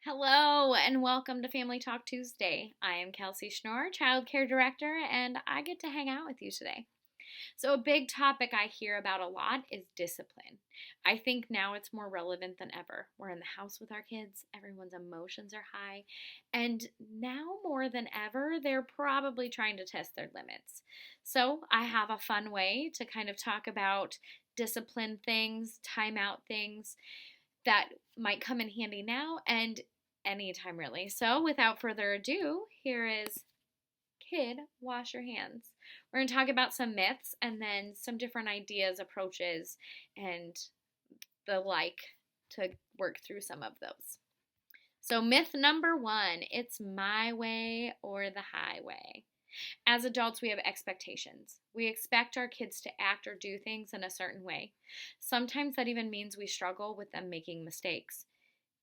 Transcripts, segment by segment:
Hello and welcome to Family Talk Tuesday. I am Kelsey Schnorr, Childcare Director, and I get to hang out with you today. So, a big topic I hear about a lot is discipline. I think now it's more relevant than ever. We're in the house with our kids, everyone's emotions are high, and now more than ever, they're probably trying to test their limits. So, I have a fun way to kind of talk about discipline things, timeout things that might come in handy now and anytime really. So, without further ado, here is Kid Wash Your Hands. We're going to talk about some myths and then some different ideas, approaches, and the like to work through some of those. So, myth number one, it's my way or the highway. As adults, we have expectations. We expect our kids to act or do things in a certain way. Sometimes that even means we struggle with them making mistakes.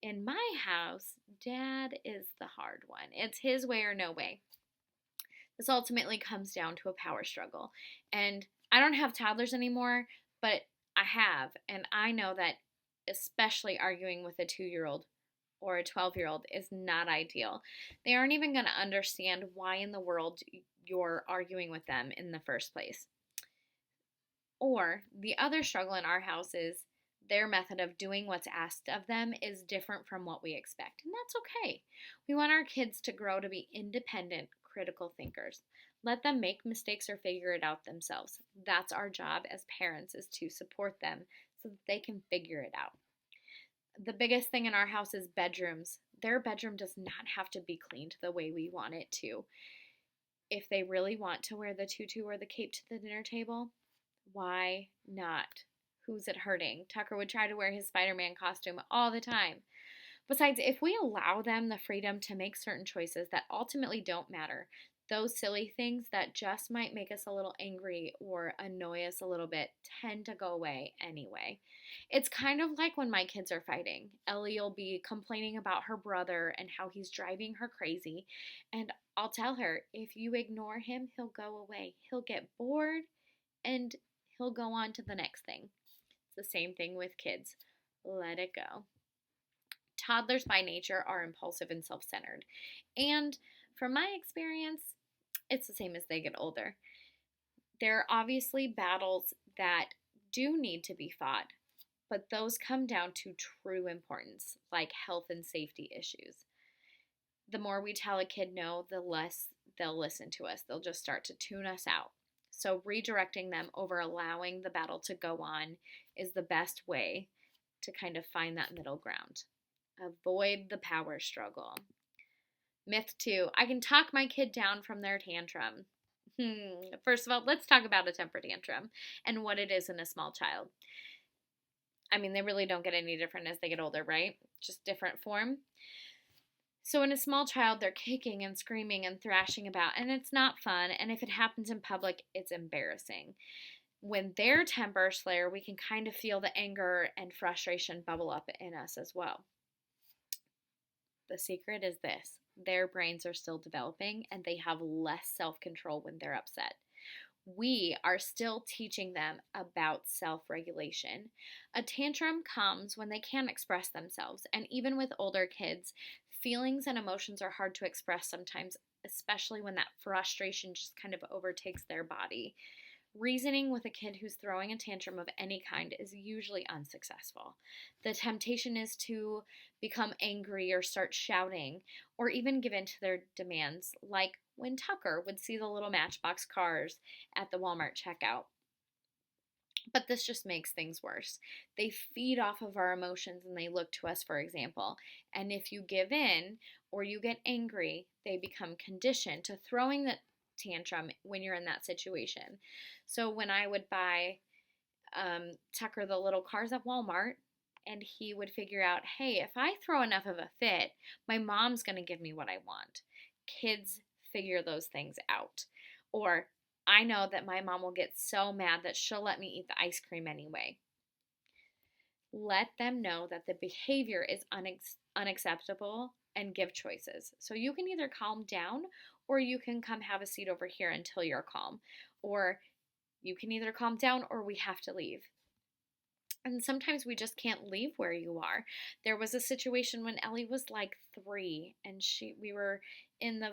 In my house, Dad is the hard one. It's his way or no way. This ultimately comes down to a power struggle. And I don't have toddlers anymore, but I have. And I know that especially arguing with a 2-year-old or a 12-year-old is not ideal. They aren't even going to understand why in the world you're arguing with them in the first place. Or the other struggle in our house is their method of doing what's asked of them is different from what we expect. And that's okay. We want our kids to grow to be independent, critical thinkers. Let them make mistakes or figure it out themselves. That's our job as parents, is to support them so that they can figure it out. The biggest thing in our house is bedrooms. Their bedroom does not have to be cleaned the way we want it to. If they really want to wear the tutu or the cape to the dinner table, why not? Who's it hurting? Tucker would try to wear his Spider-Man costume all the time. Besides, if we allow them the freedom to make certain choices that ultimately don't matter, those silly things that just might make us a little angry or annoy us a little bit tend to go away anyway. It's kind of like when my kids are fighting. Ellie will be complaining about her brother and how he's driving her crazy, and I'll tell her, if you ignore him, he'll go away. He'll get bored and he'll go on to the next thing. It's the same thing with kids. Let it go. Toddlers by nature are impulsive and self centered. And from my experience, it's the same as they get older. There are obviously battles that do need to be fought, but those come down to true importance, like health and safety issues. The more we tell a kid no, the less they'll listen to us. They'll just start to tune us out. So, redirecting them over allowing the battle to go on is the best way to kind of find that middle ground. Avoid the power struggle. Myth 2, I can talk my kid down from their tantrum. First of all, let's talk about a temper tantrum and what it is in a small child. I mean, they really don't get any different as they get older, right? Just different form. So in a small child, they're kicking and screaming and thrashing about, and it's not fun. And if it happens in public, it's embarrassing. When they're temper flare, we can kind of feel the anger and frustration bubble up in us as well. The secret is this: their brains are still developing and they have less self-control when they're upset. We are still teaching them about self-regulation. A tantrum comes when they can't express themselves, and even with older kids, feelings and emotions are hard to express sometimes, especially when that frustration just kind of overtakes their body. Reasoning with a kid who's throwing a tantrum of any kind is usually unsuccessful. The temptation is to become angry or start shouting, or even give in to their demands, like when Tucker would see the little Matchbox cars at the Walmart checkout. But this just makes things worse. They feed off of our emotions and they look to us for example. And if you give in or you get angry, they become conditioned to throwing the tantrum when you're in that situation. So when I would buy Tucker the little cars at Walmart, and he would figure out, hey, if I throw enough of a fit, my mom's going to give me what I want. Kids figure those things out. Or I know that my mom will get so mad that she'll let me eat the ice cream anyway. Let them know that the behavior is unacceptable and give choices. So you can either calm down or you can come have a seat over here until you're calm. Or you can either calm down or we have to leave. And sometimes we just can't leave where you are. There was a situation when Ellie was like 3, and we were in the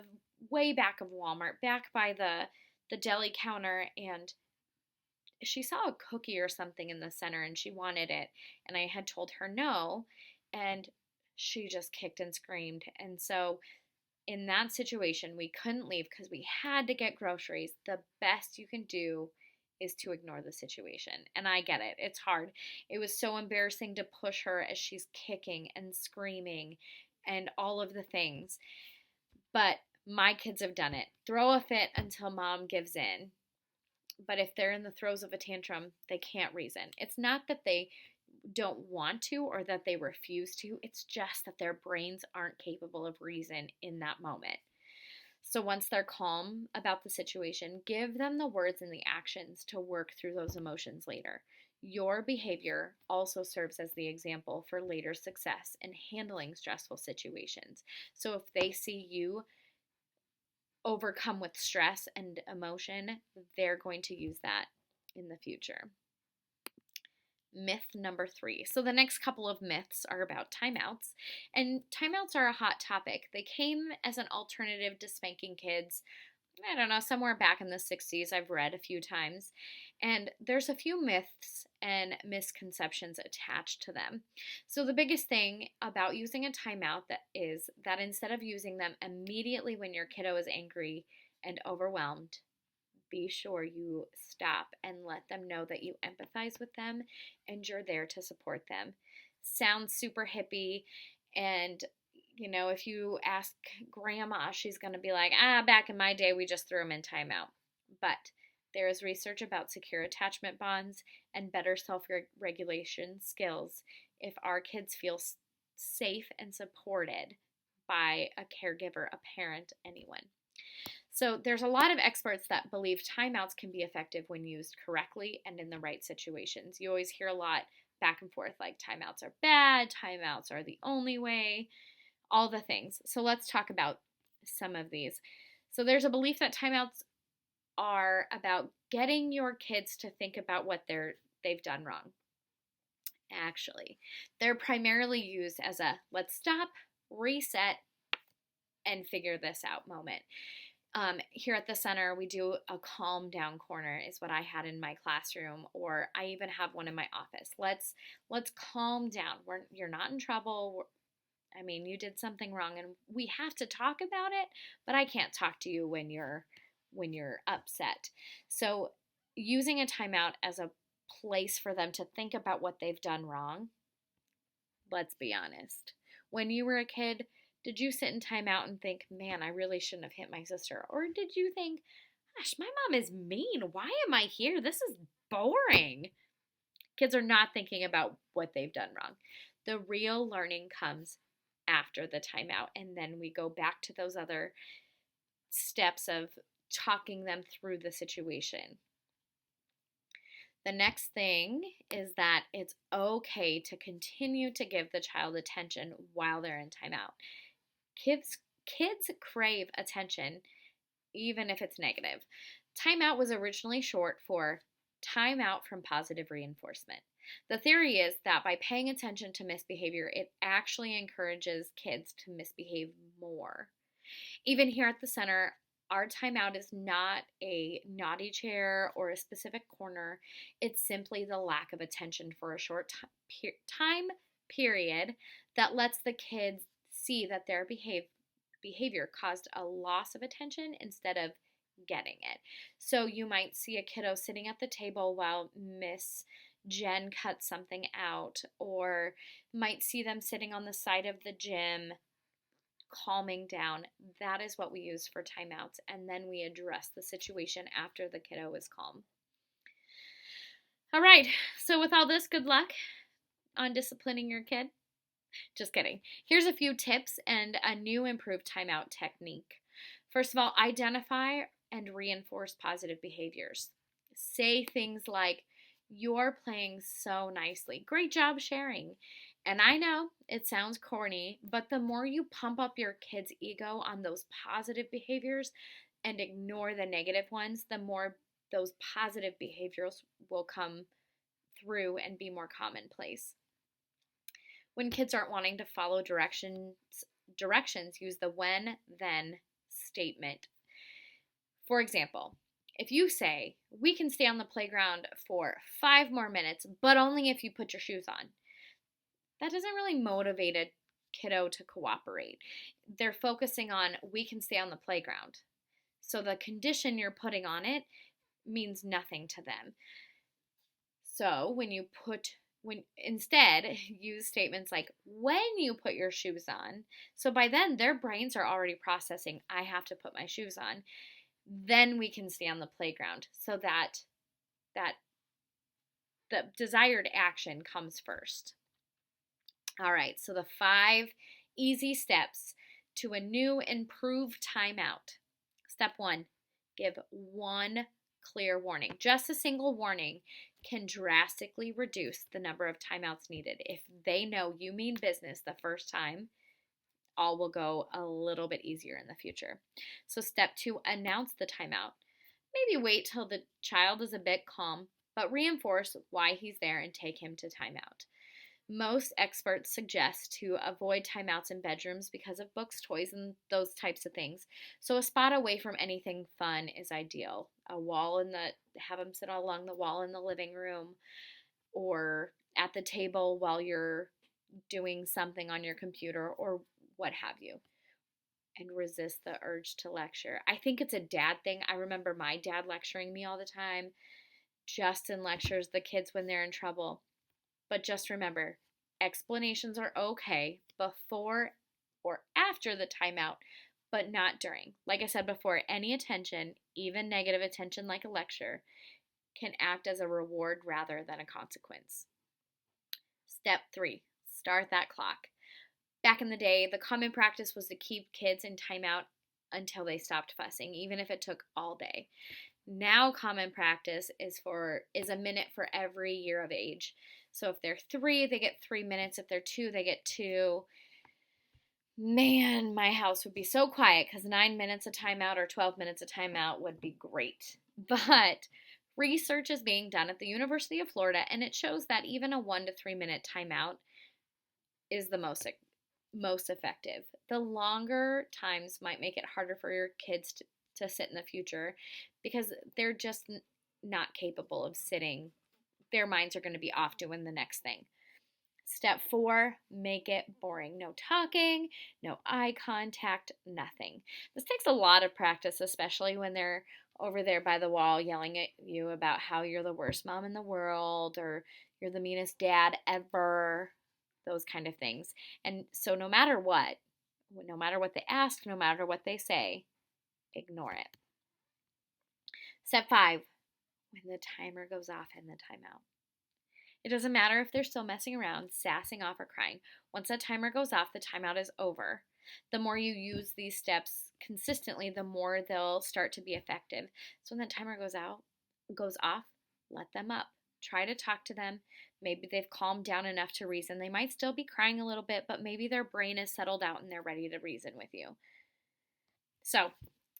way back of Walmart, back by the deli counter, and she saw a cookie or something in the center and she wanted it. And I had told her no, and she just kicked and screamed. And so in that situation, we couldn't leave because we had to get groceries. The best you can do is to ignore the situation. And I get it, it's hard. It was so embarrassing to push her as she's kicking and screaming and all of the things. But my kids have done it. Throw a fit until mom gives in. But if they're in the throes of a tantrum, they can't reason. It's not that they don't want to or that they refuse to, it's just that their brains aren't capable of reason in that moment. So once they're calm about the situation, give them the words and the actions to work through those emotions later. Your behavior also serves as the example for later success in handling stressful situations. So if they see you overcome with stress and emotion, they're going to use that in the future. Myth number 3. So the next couple of myths are about timeouts. And timeouts are a hot topic. They came as an alternative to spanking kids, I don't know, somewhere back in the 60s. I've read a few times. And there's a few myths and misconceptions attached to them. So the biggest thing about using a timeout is that instead of using them immediately when your kiddo is angry and overwhelmed, be sure you stop and let them know that you empathize with them and you're there to support them. Sounds super hippie, and if you ask grandma, she's going to be like, back in my day, we just threw them in timeout. But there is research about secure attachment bonds and better self-regulation skills if our kids feel safe and supported by a caregiver, a parent, anyone. So there's a lot of experts that believe timeouts can be effective when used correctly and in the right situations. You always hear a lot back and forth like timeouts are bad, timeouts are the only way, all the things. So let's talk about some of these. So there's a belief that timeouts are about getting your kids to think about what they've done wrong. Actually, they're primarily used as a let's stop, reset, and figure this out moment. Here at the center, we do a calm down corner is what I had in my classroom, or I even have one in my office. Let's calm down. You're not in trouble. You did something wrong and we have to talk about it, but I can't talk to you when you're upset. So using a timeout as a place for them to think about what they've done wrong. Let's be honest. When you were a kid, did you sit in timeout and think, man, I really shouldn't have hit my sister? Or did you think, gosh, my mom is mean. Why am I here? This is boring. Kids are not thinking about what they've done wrong. The real learning comes after the timeout, and then we go back to those other steps of talking them through the situation. The next thing is that it's okay to continue to give the child attention while they're in timeout. Kids crave attention even if it's negative. Timeout was originally short for time out from positive reinforcement. The theory is that by paying attention to misbehavior, it actually encourages kids to misbehave more. Even here at the center, our timeout is not a naughty chair or a specific corner. It's simply the lack of attention for a short time period that lets the kids see that their behavior caused a loss of attention instead of getting it. So you might see a kiddo sitting at the table while Miss Jen cuts something out, or might see them sitting on the side of the gym calming down. That is what we use for timeouts, and then we address the situation after the kiddo is calm. All right, so with all this, good luck on disciplining your kid. Just kidding. Here's a few tips and a new improved timeout technique. First of all, identify and reinforce positive behaviors. Say things like, you're playing so nicely. Great job sharing. And I know it sounds corny, but the more you pump up your kid's ego on those positive behaviors and ignore the negative ones, the more those positive behaviors will come through and be more commonplace. When kids aren't wanting to follow directions, use the when, then statement. For example, if you say, we can stay on the playground for 5 more minutes, but only if you put your shoes on, that doesn't really motivate a kiddo to cooperate. They're focusing on, we can stay on the playground. So the condition you're putting on it means nothing to them. So when instead use statements like when you put your shoes on, so by then their brains are already processing, I have to put my shoes on, then we can stay on the playground, so that the desired action comes first. All right, so the 5 easy steps to a new improved timeout. Step 1, give one clear warning. Just a single warning can drastically reduce the number of timeouts needed. If they know you mean business the first time, all will go a little bit easier in the future. So step 2, announce the timeout. Maybe wait till the child is a bit calm, but reinforce why he's there and take him to timeout. Most experts suggest to avoid timeouts in bedrooms because of books, toys, and those types of things. So a spot away from anything fun is ideal. Have them sit along the wall in the living room, or at the table while you're doing something on your computer, or what have you. And resist the urge to lecture. I think it's a dad thing. I remember my dad lecturing me all the time. Justin lectures the kids when they're in trouble. But just remember, explanations are okay before or after the timeout, but not during. Like I said before, any attention, even negative attention like a lecture, can act as a reward rather than a consequence. Step 3, start that clock. Back in the day, the common practice was to keep kids in timeout until they stopped fussing, even if it took all day. Now common practice is a minute for every year of age. So if they're 3, they get 3 minutes. If they're 2, they get 2. Man, my house would be so quiet because 9 minutes of timeout or 12 minutes of timeout would be great. But research is being done at the University of Florida, and it shows that even a 1 to 3 minute timeout is the most effective. The longer times might make it harder for your kids to sit in the future because they're just not capable of sitting. Their minds are going to be off doing the next thing. Step 4, make it boring. No talking, no eye contact, nothing. This takes a lot of practice, especially when they're over there by the wall yelling at you about how you're the worst mom in the world or you're the meanest dad ever, those kind of things. And so no matter what they ask, no matter what they say, ignore it. Step 5, when the timer goes off in the timeout. It doesn't matter if they're still messing around, sassing off, or crying. Once that timer goes off, the timeout is over. The more you use these steps consistently, the more they'll start to be effective. So when the timer goes off, let them up. Try to talk to them. Maybe they've calmed down enough to reason. They might still be crying a little bit, but maybe their brain is settled out and they're ready to reason with you. So,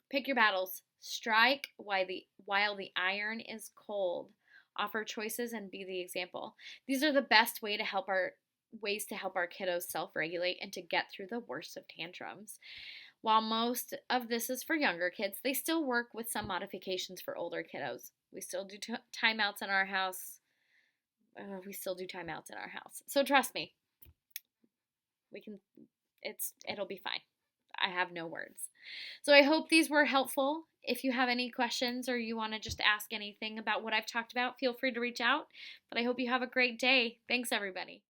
pick your battles. Strike while the iron is cold. Offer choices and be the example. These are the best ways to help our kiddos self-regulate and to get through the worst of tantrums. While most of this is for younger kids, they still work with some modifications for older kiddos. We still do timeouts in our house. So trust me, it'll be fine. I have no words. So I hope these were helpful. If you have any questions or you want to just ask anything about what I've talked about, feel free to reach out. But I hope you have a great day. Thanks, everybody.